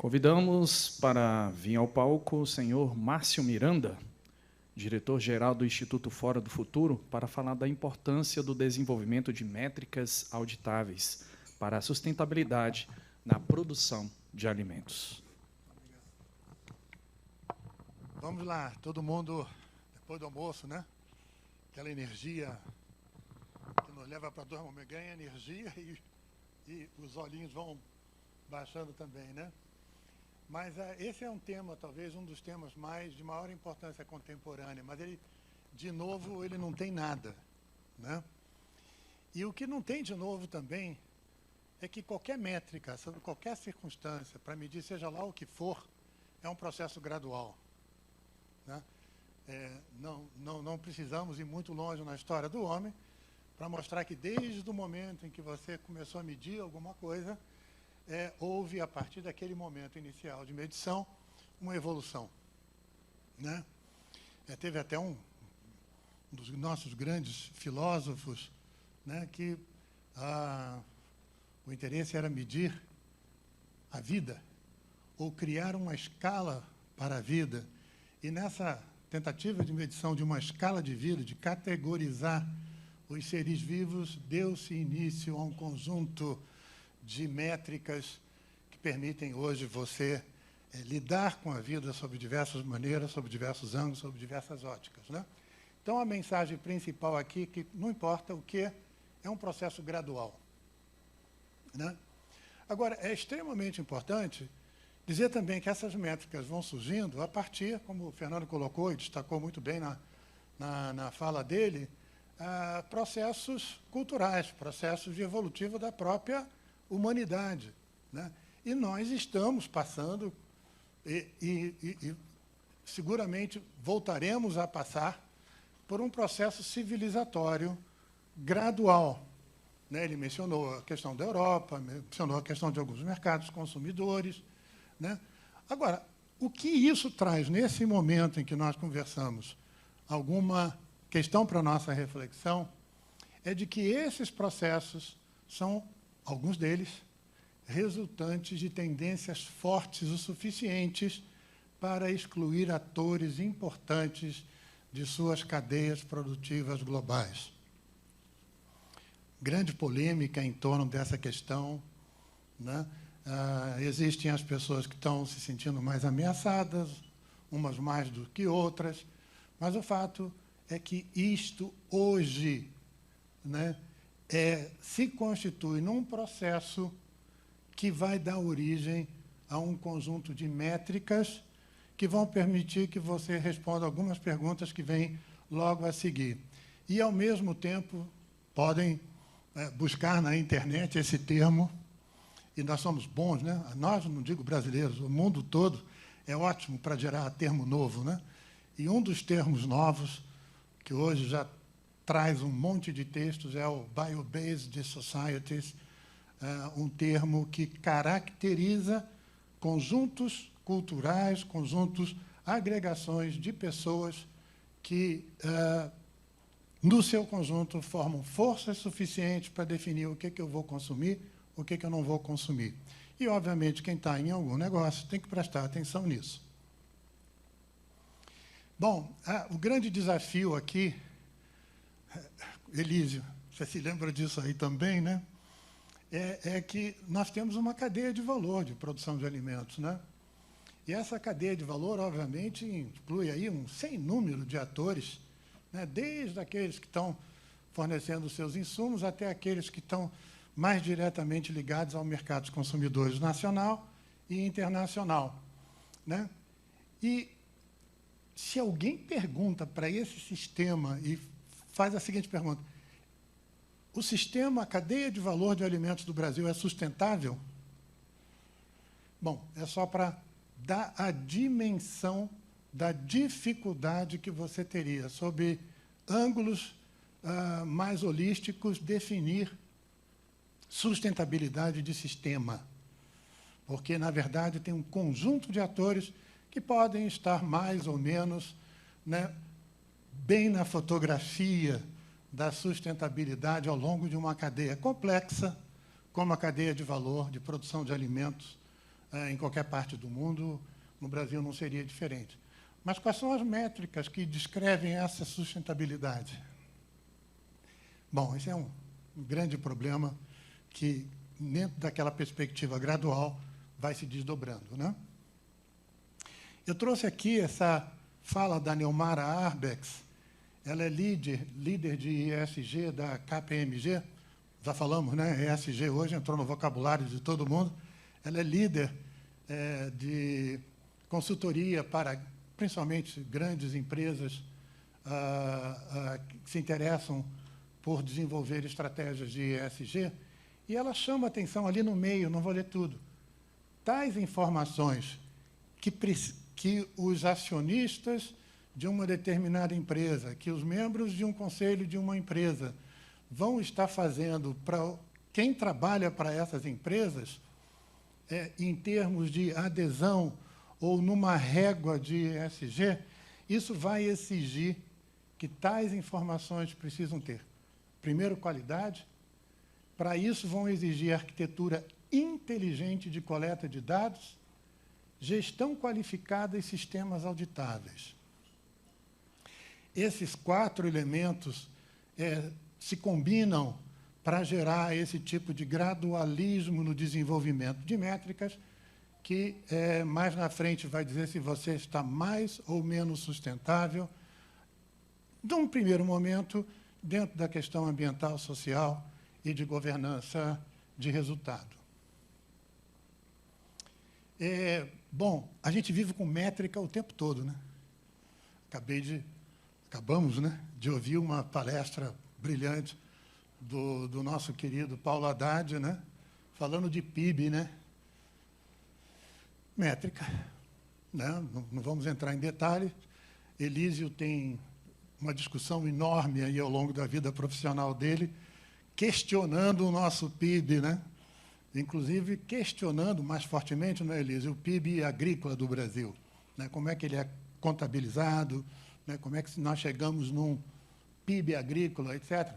Convidamos para vir ao palco o senhor Márcio Miranda, diretor-geral do Instituto Fora do Futuro, para falar da importância do desenvolvimento de métricas auditáveis para a sustentabilidade na produção de alimentos. Vamos lá, todo mundo, depois do almoço, né? Aquela energia que nos leva para dormir, ganha energia e os olhinhos vão baixando também, né? Mas esse é um tema, talvez um dos temas de maior importância contemporânea, mas ele, de novo, ele não tem nada, né? E o que não tem de novo também é que qualquer métrica, sobre qualquer circunstância, para medir seja lá o que for, é um processo gradual, né? Não precisamos ir muito longe na história do homem para mostrar que desde o momento em que você começou a medir alguma coisa, houve, a partir daquele momento inicial de medição, uma evolução, né? Teve até um dos nossos grandes filósofos, né, que o interesse era medir a vida, ou criar uma escala para a vida. E nessa tentativa de medição de uma escala de vida, de categorizar os seres vivos, deu-se início a um conjunto de métricas que permitem hoje você lidar com a vida sob diversas maneiras, sob diversos ângulos, sob diversas óticas, né? Então, a mensagem principal aqui é que não importa o que, é um processo gradual, né? Agora, é extremamente importante dizer também que essas métricas vão surgindo a partir, como o Fernando colocou e destacou muito bem na fala dele, processos culturais, processos de evolutivo da própria humanidade, né? E nós estamos passando, e seguramente voltaremos a passar por um processo civilizatório gradual, né? Ele mencionou a questão da Europa, mencionou a questão de alguns mercados consumidores, né? Agora, o que isso traz nesse momento em que nós conversamos, alguma questão para a nossa reflexão, é de que esses processos são, alguns deles, resultantes de tendências fortes o suficientes para excluir atores importantes de suas cadeias produtivas globais. Grande polêmica em torno dessa questão, né? Existem as pessoas que estão se sentindo mais ameaçadas, umas mais do que outras, mas o fato é que isto hoje, né, se constitui num processo que vai dar origem a um conjunto de métricas que vão permitir que você responda algumas perguntas que vêm logo a seguir. E, ao mesmo tempo, podem buscar na internet esse termo, e nós somos bons, né? Nós, não digo brasileiros, o mundo todo é ótimo para gerar termo novo, né? E um dos termos novos, que hoje já traz um monte de textos, é o Bio-Based Societies, um termo que caracteriza conjuntos culturais, agregações de pessoas que, no seu conjunto, formam forças suficientes para definir o que eu vou consumir, o que eu não vou consumir. E, obviamente, quem está em algum negócio tem que prestar atenção nisso. Bom, o grande desafio aqui, Elísio, você se lembra disso aí também, né? É que nós temos uma cadeia de valor de produção de alimentos, né? E essa cadeia de valor, obviamente, inclui aí um sem número de atores, né? Desde aqueles que estão fornecendo os seus insumos até aqueles que estão mais diretamente ligados ao mercado dos consumidores nacional e internacional, né? E se alguém pergunta para esse sistema e faz a seguinte pergunta: o sistema, a cadeia de valor de alimentos do Brasil é sustentável? Bom, é só para dar a dimensão da dificuldade que você teria, sob ângulos mais holísticos, definir sustentabilidade de sistema. Porque, na verdade, tem um conjunto de atores que podem estar mais ou menos, né, bem na fotografia da sustentabilidade ao longo de uma cadeia complexa, como a cadeia de valor de produção de alimentos em qualquer parte do mundo, no Brasil não seria diferente. Mas quais são as métricas que descrevem essa sustentabilidade? Bom, esse é um grande problema que, dentro daquela perspectiva gradual, vai se desdobrando, né? Eu trouxe aqui essa fala da Neumara Arbex. Ela é líder de ESG da KPMG. Já falamos, né? ESG hoje entrou no vocabulário de todo mundo. Ela é líder de consultoria para, principalmente, grandes empresas que se interessam por desenvolver estratégias de ESG. E ela chama atenção ali no meio, não vou ler tudo. Tais informações que os acionistas de uma determinada empresa, que os membros de um conselho de uma empresa vão estar fazendo para quem trabalha para essas empresas, em termos de adesão ou numa régua de ESG, isso vai exigir que tais informações precisam ter, primeiro, qualidade. Para isso, vão exigir arquitetura inteligente de coleta de dados, gestão qualificada e sistemas auditáveis. Esses 4 elementos se combinam para gerar esse tipo de gradualismo no desenvolvimento de métricas, que mais na frente vai dizer se você está mais ou menos sustentável, num primeiro momento, dentro da questão ambiental, social e de governança de resultado. Bom, a gente vive com métrica o tempo todo, né? Acabamos, né, de ouvir uma palestra brilhante do nosso querido Paulo Haddad, né, falando de PIB, né? Métrica, né? Não vamos entrar em detalhes. Elísio tem uma discussão enorme aí ao longo da vida profissional dele, questionando o nosso PIB, né? Inclusive questionando mais fortemente, não é, Elísio, o PIB agrícola do Brasil, né? Como é que ele é contabilizado, né? Como é que nós chegamos num PIB agrícola, etc.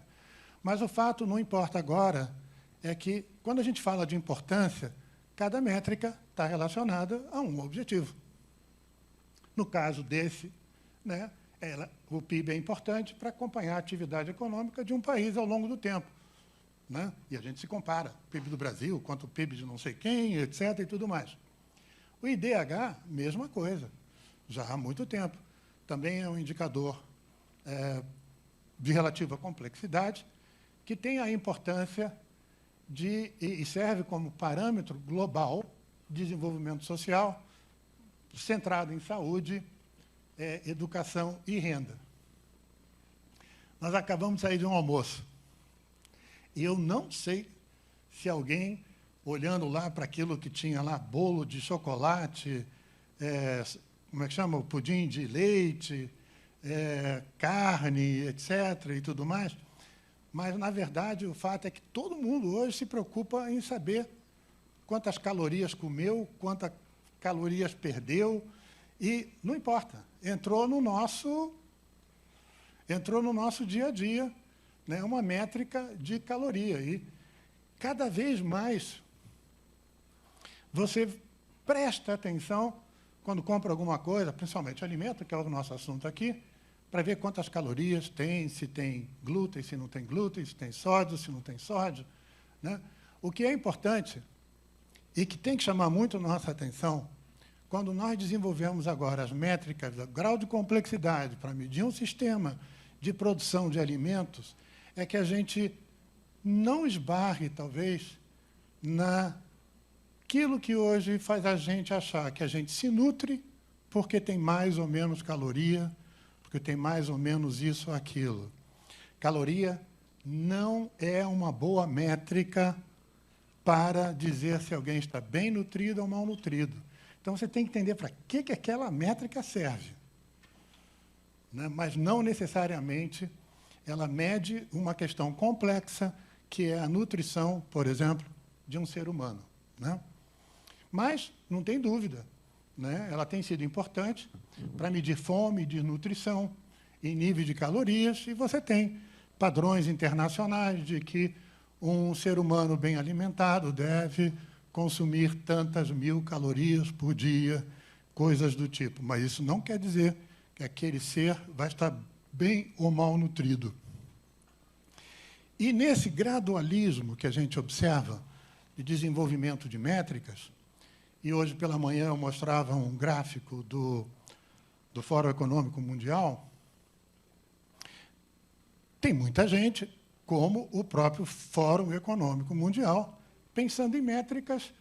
Mas o fato, não importa agora, é que, quando a gente fala de importância, cada métrica está relacionada a um objetivo. No caso desse, né, o PIB é importante para acompanhar a atividade econômica de um país ao longo do tempo, né? E a gente se compara, o PIB do Brasil, quanto o PIB de não sei quem, etc., e tudo mais. O IDH, mesma coisa, já há muito tempo. Também é um indicador de relativa complexidade, que tem a importância e serve como parâmetro global de desenvolvimento social, centrado em saúde, educação e renda. Nós acabamos de sair de um almoço. E eu não sei se alguém, olhando lá para aquilo que tinha lá, bolo de chocolate, como é que chama? O pudim de leite, carne, etc., e tudo mais. Mas, na verdade, o fato é que todo mundo hoje se preocupa em saber quantas calorias comeu, quantas calorias perdeu, e não importa, entrou no nosso dia a dia, né, uma métrica de caloria. E, cada vez mais, você presta atenção quando compra alguma coisa, principalmente alimento, que é o nosso assunto aqui, para ver quantas calorias tem, se tem glúten, se não tem glúten, se tem sódio, se não tem sódio, né? O que é importante e que tem que chamar muito a nossa atenção, quando nós desenvolvemos agora as métricas do grau de complexidade para medir um sistema de produção de alimentos, é que a gente não esbarre, talvez, naquilo que hoje faz a gente achar que a gente se nutre porque tem mais ou menos caloria, porque tem mais ou menos isso ou aquilo. Caloria não é uma boa métrica para dizer se alguém está bem nutrido ou mal nutrido. Então, você tem que entender para que aquela métrica serve, né? Mas não necessariamente ela mede uma questão complexa, que é a nutrição, por exemplo, de um ser humano, né? Mas, não tem dúvida, né? Ela tem sido importante para medir fome, medir nutrição e nível de calorias, e você tem padrões internacionais de que um ser humano bem alimentado deve consumir tantas 1000 calorias por dia, coisas do tipo. Mas isso não quer dizer que aquele ser vai estar bem ou mal nutrido. E nesse gradualismo que a gente observa de desenvolvimento de métricas, e hoje pela manhã eu mostrava um gráfico do Fórum Econômico Mundial, tem muita gente, como o próprio Fórum Econômico Mundial, pensando em métricas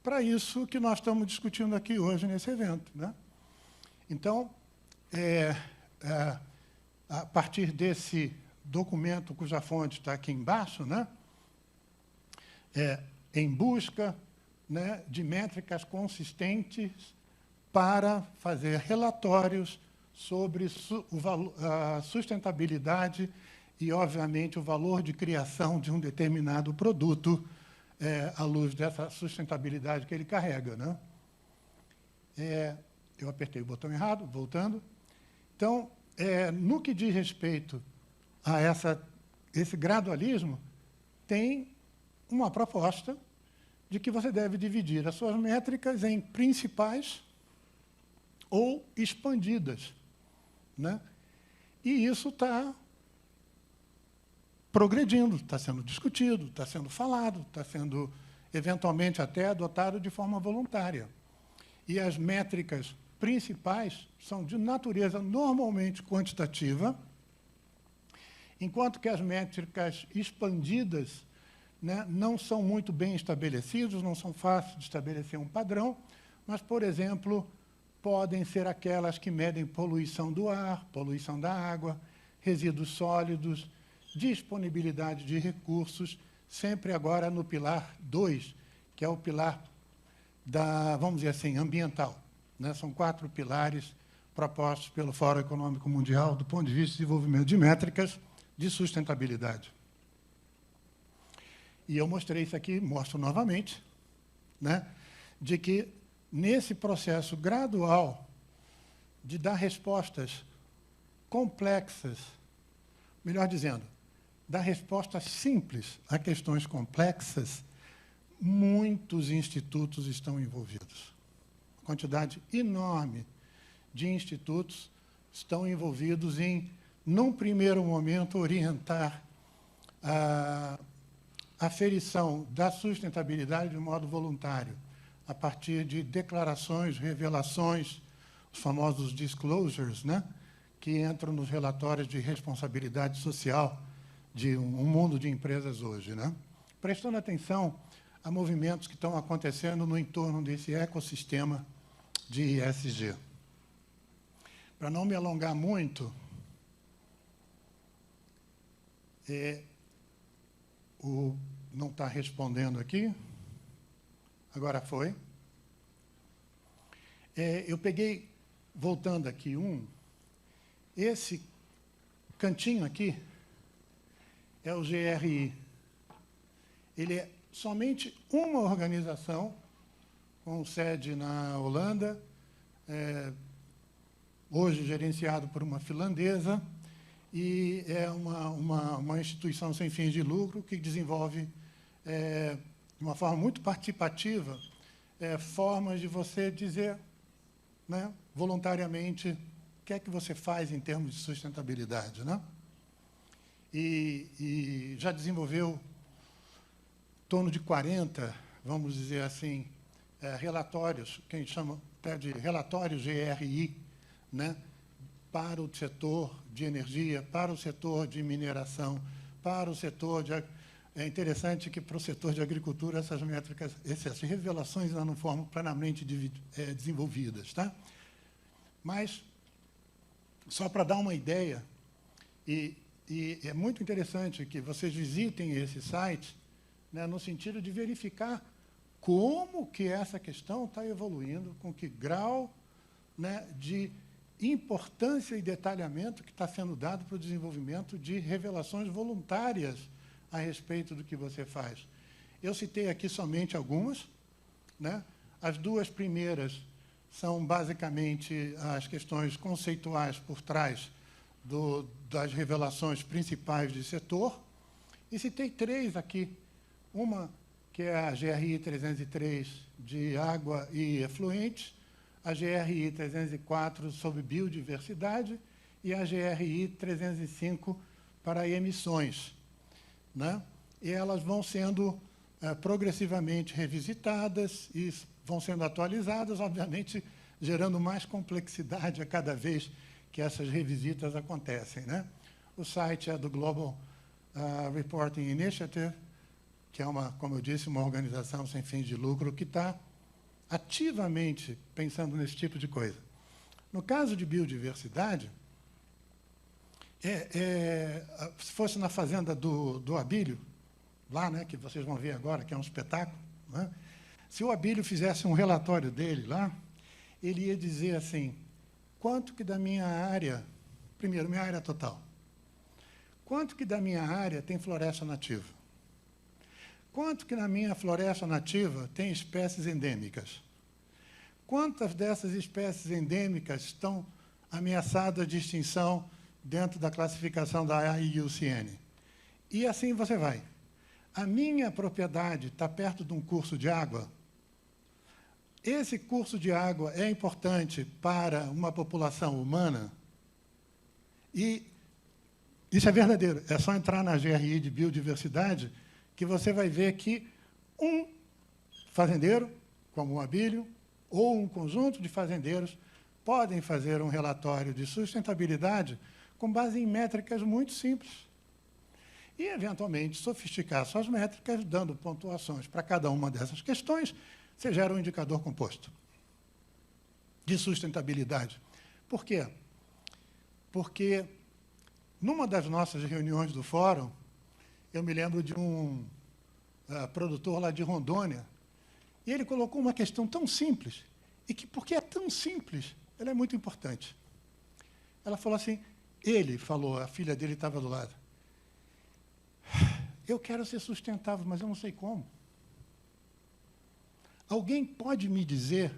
para isso que nós estamos discutindo aqui hoje nesse evento, né? Então, a partir desse documento cuja fonte está aqui embaixo, né, em busca, né, de métricas consistentes para fazer relatórios sobre a sustentabilidade e, obviamente, o valor de criação de um determinado produto à luz dessa sustentabilidade que ele carrega, né? Eu apertei o botão errado, voltando. Então, no que diz respeito a esse gradualismo, tem uma proposta de que você deve dividir as suas métricas em principais ou expandidas, né? E isso está progredindo, está sendo discutido, está sendo falado, está sendo, eventualmente, até adotado de forma voluntária. E as métricas principais são de natureza normalmente quantitativa, enquanto que as métricas expandidas, né, não são muito bem estabelecidas, não são fáceis de estabelecer um padrão, mas, por exemplo, podem ser aquelas que medem poluição do ar, poluição da água, resíduos sólidos, disponibilidade de recursos, sempre agora no pilar 2, que é o pilar vamos dizer assim, ambiental, né? São 4 pilares propostos pelo Fórum Econômico Mundial do ponto de vista de desenvolvimento de métricas de sustentabilidade. E eu mostrei isso aqui, mostro novamente, né, de que, nesse processo gradual de dar respostas complexas, melhor dizendo, dar respostas simples a questões complexas, muitos institutos estão envolvidos. Uma quantidade enorme de institutos estão envolvidos em, num primeiro momento, orientar a aferição da sustentabilidade de modo voluntário, a partir de declarações, revelações, os famosos disclosures, né, que entram nos relatórios de responsabilidade social de um mundo de empresas hoje, né? Prestando atenção a movimentos que estão acontecendo no entorno desse ecossistema de ESG. Para não me alongar muito, não está respondendo aqui, agora foi. Eu peguei, voltando aqui esse cantinho aqui é o GRI. Ele é somente uma organização, com sede na Holanda, hoje gerenciado por uma finlandesa, e é uma instituição sem fins de lucro que desenvolve, de uma forma muito participativa, formas de você dizer, né, voluntariamente, o que é que você faz em termos de sustentabilidade, né? E já desenvolveu em torno de 40, vamos dizer assim, relatórios, que a gente chama até de relatórios GRI, né, para o setor de energia, para o setor de mineração, para o setor de... É interessante que, para o setor de agricultura, essas métricas, essas revelações ainda não foram plenamente desenvolvidas, tá? Mas, só para dar uma ideia, e é muito interessante que vocês visitem esse site, né, no sentido de verificar como que essa questão está evoluindo, com que grau, né, de importância e detalhamento que está sendo dado para o desenvolvimento de revelações voluntárias a respeito do que você faz. Eu citei aqui somente algumas, né? As 2 primeiras são, basicamente, as questões conceituais por trás das revelações principais de setor, e citei 3 aqui. Uma que é a GRI 303 de água e efluentes, a GRI 304 sobre biodiversidade e a GRI 305 para emissões, né? E elas vão sendo progressivamente revisitadas e vão sendo atualizadas, obviamente, gerando mais complexidade a cada vez que essas revisitas acontecem, né? O site é do Global Reporting Initiative, que é, como eu disse, uma organização sem fins de lucro que está ativamente pensando nesse tipo de coisa. No caso de biodiversidade, se fosse na fazenda do Abílio, lá, né, que vocês vão ver agora, que é um espetáculo, né? Se o Abílio fizesse um relatório dele lá, ele ia dizer assim, quanto que da minha área, primeiro, minha área total, quanto que da minha área tem floresta nativa? Quanto que na minha floresta nativa tem espécies endêmicas? Quantas dessas espécies endêmicas estão ameaçadas de extinção dentro da classificação da IUCN? E assim você vai. A minha propriedade está perto de um curso de água? Esse curso de água é importante para uma população humana? E isso é verdadeiro. É só entrar na GRI de biodiversidade que você vai ver que um fazendeiro, como o Abílio, ou um conjunto de fazendeiros, podem fazer um relatório de sustentabilidade com base em métricas muito simples. E, eventualmente, sofisticar suas métricas, dando pontuações para cada uma dessas questões, você gera um indicador composto de sustentabilidade. Por quê? Porque, numa das nossas reuniões do fórum, eu me lembro de um produtor lá de Rondônia, e ele colocou uma questão tão simples, e que, porque é tão simples, ela é muito importante. Ela falou assim, ele falou, a filha dele estava do lado, eu quero ser sustentável, mas eu não sei como. Alguém pode me dizer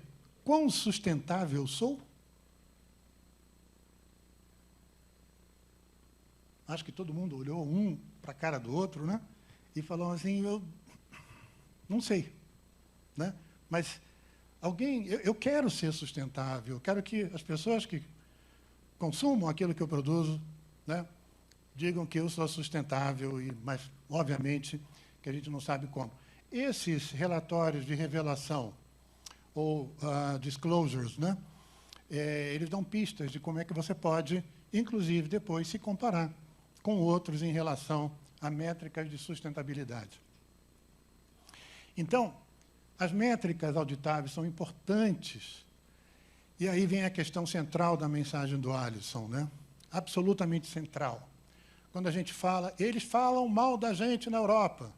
quão sustentável eu sou? Acho que todo mundo olhou um para a cara do outro, né? E falou assim, eu não sei, né? Mas eu quero ser sustentável, eu quero que as pessoas que consumam aquilo que eu produzo, né, digam que eu sou sustentável, mas, obviamente, que a gente não sabe como. Esses relatórios de revelação, ou disclosures, né, eles dão pistas de como é que você pode, inclusive, depois se comparar com outros em relação a métricas de sustentabilidade. Então, as métricas auditáveis são importantes. E aí vem a questão central da mensagem do Alisson, né? Absolutamente central. Quando a gente fala, eles falam mal da gente na Europa.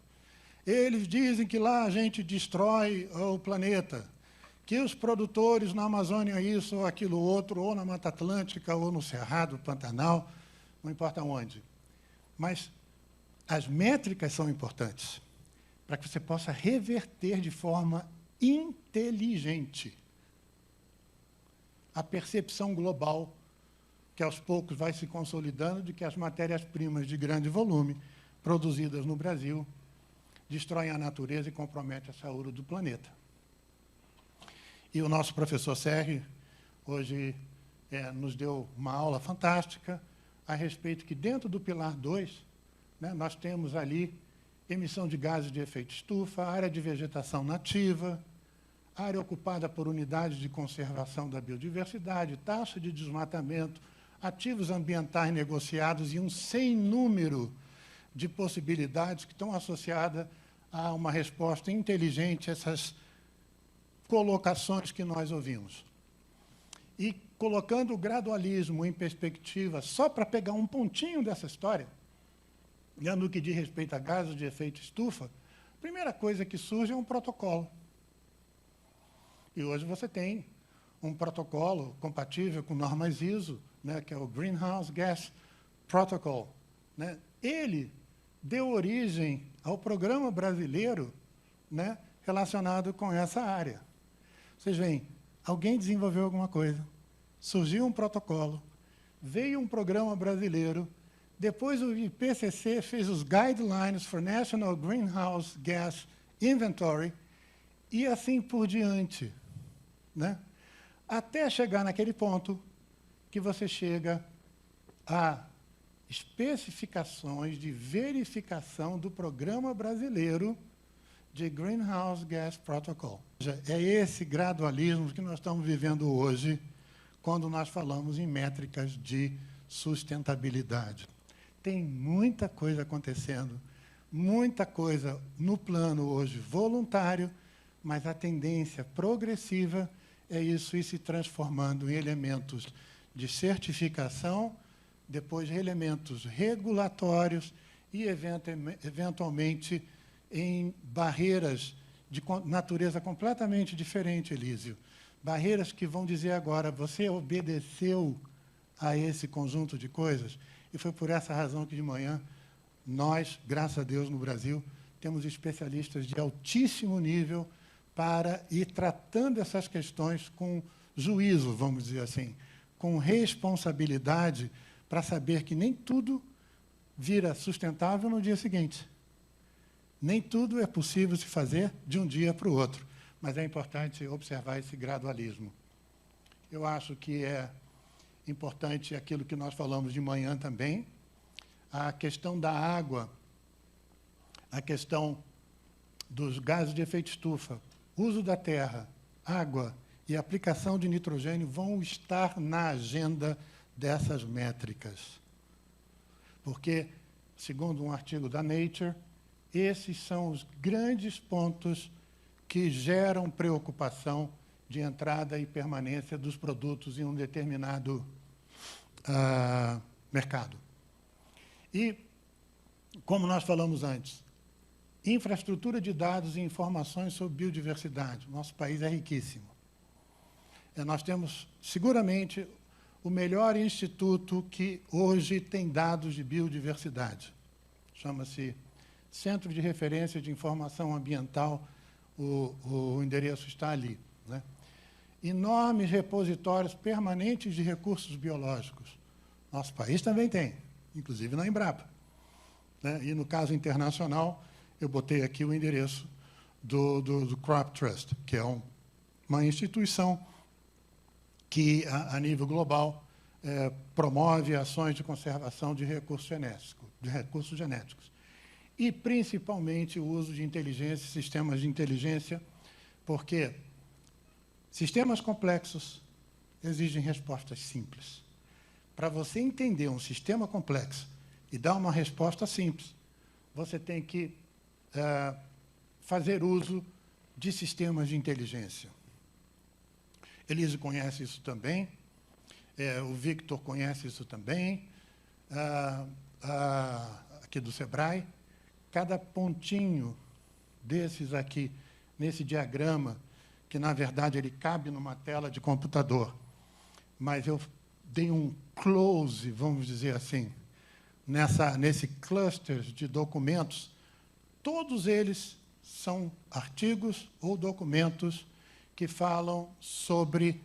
Eles dizem que lá a gente destrói o planeta, que os produtores na Amazônia isso ou aquilo outro, ou na Mata Atlântica, ou no Cerrado, Pantanal, não importa onde. Mas as métricas são importantes para que você possa reverter de forma inteligente a percepção global que, aos poucos, vai se consolidando de que as matérias-primas de grande volume produzidas no Brasil destroem a natureza e comprometem a saúde do planeta. E o nosso professor Serri, hoje, nos deu uma aula fantástica a respeito que, dentro do Pilar 2, né, nós temos ali emissão de gases de efeito estufa, área de vegetação nativa, área ocupada por unidades de conservação da biodiversidade, taxa de desmatamento, ativos ambientais negociados e um sem número de possibilidades que estão associadas a uma resposta inteligente a essas colocações que nós ouvimos. E colocando o gradualismo em perspectiva, só para pegar um pontinho dessa história, no que diz respeito a gases de efeito estufa, a primeira coisa que surge é um protocolo. E hoje você tem um protocolo compatível com normas ISO, né, que é o Greenhouse Gas Protocol, né? Ele deu origem ao programa brasileiro, né, relacionado com essa área. Vocês veem, alguém desenvolveu alguma coisa, surgiu um protocolo, veio um programa brasileiro, depois o IPCC fez os Guidelines for National Greenhouse Gas inventory, e assim por diante, né? Até chegar naquele ponto que você chega a especificações de verificação do Programa Brasileiro de Greenhouse Gas Protocol. É esse gradualismo que nós estamos vivendo hoje, quando nós falamos em métricas de sustentabilidade. Tem muita coisa acontecendo, muita coisa no plano hoje voluntário, mas a tendência progressiva é isso ir se transformando em elementos de certificação, depois elementos regulatórios e, eventualmente, em barreiras de natureza completamente diferente, Elísio. Barreiras que vão dizer agora, você obedeceu a esse conjunto de coisas? E foi por essa razão que, de manhã, nós, graças a Deus, no Brasil, temos especialistas de altíssimo nível para ir tratando essas questões com juízo, vamos dizer assim, com responsabilidade, para saber que nem tudo vira sustentável no dia seguinte. Nem tudo é possível se fazer de um dia para o outro, mas é importante observar esse gradualismo. Eu acho que é importante aquilo que nós falamos de manhã também, a questão da água, a questão dos gases de efeito estufa, uso da terra, água e aplicação de nitrogênio vão estar na agenda dessas métricas. Porque, segundo um artigo da Nature, esses são os grandes pontos que geram preocupação de entrada e permanência dos produtos em um determinado mercado. E, como nós falamos antes, infraestrutura de dados e informações sobre biodiversidade. Nosso país é riquíssimo. Nós temos, seguramente, o melhor instituto que hoje tem dados de biodiversidade. Chama-se Centro de Referência de Informação Ambiental, o endereço está ali, né? Enormes repositórios permanentes de recursos biológicos. Nosso país também tem, inclusive na Embrapa, né? E, no caso internacional, eu botei aqui o endereço do Crop Trust, que é uma instituição que, a nível global, promove ações de conservação de recursos genéticos. E, principalmente, o uso de inteligência, sistemas de inteligência, porque sistemas complexos exigem respostas simples. Para você entender um sistema complexo e dar uma resposta simples, você tem que fazer uso de sistemas de inteligência. Elise conhece isso também, o Victor conhece isso também, aqui do Sebrae. Cada pontinho desses aqui, nesse diagrama, que, na verdade, ele cabe numa tela de computador, mas eu dei um close, vamos dizer assim, nesse cluster de documentos. Todos eles são artigos ou documentos que falam sobre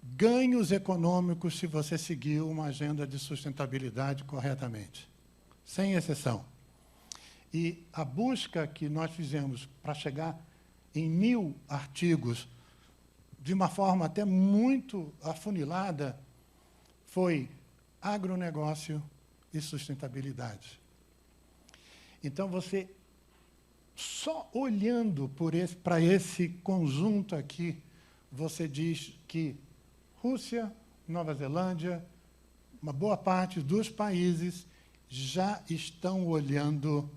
ganhos econômicos se você seguir uma agenda de sustentabilidade corretamente, sem exceção. E a busca que nós fizemos para chegar em 1000 artigos, de uma forma até muito afunilada, foi agronegócio e sustentabilidade. Então, você, só olhando para esse conjunto aqui, você diz que Rússia, Nova Zelândia, uma boa parte dos países já estão olhando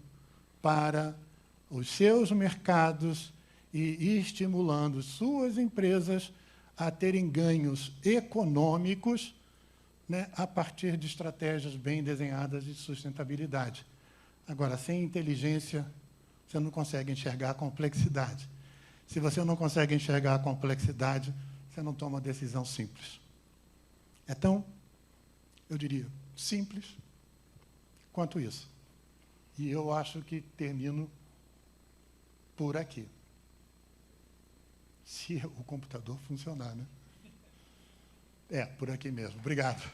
para os seus mercados e estimulando suas empresas a terem ganhos econômicos, né, a partir de estratégias bem desenhadas de sustentabilidade. Agora, sem inteligência, você não consegue enxergar a complexidade. Se você não consegue enxergar a complexidade, você não toma decisão simples. É tão, eu diria, simples quanto isso. E eu acho que termino por aqui. Se o computador funcionar, né? Por aqui mesmo. Obrigado.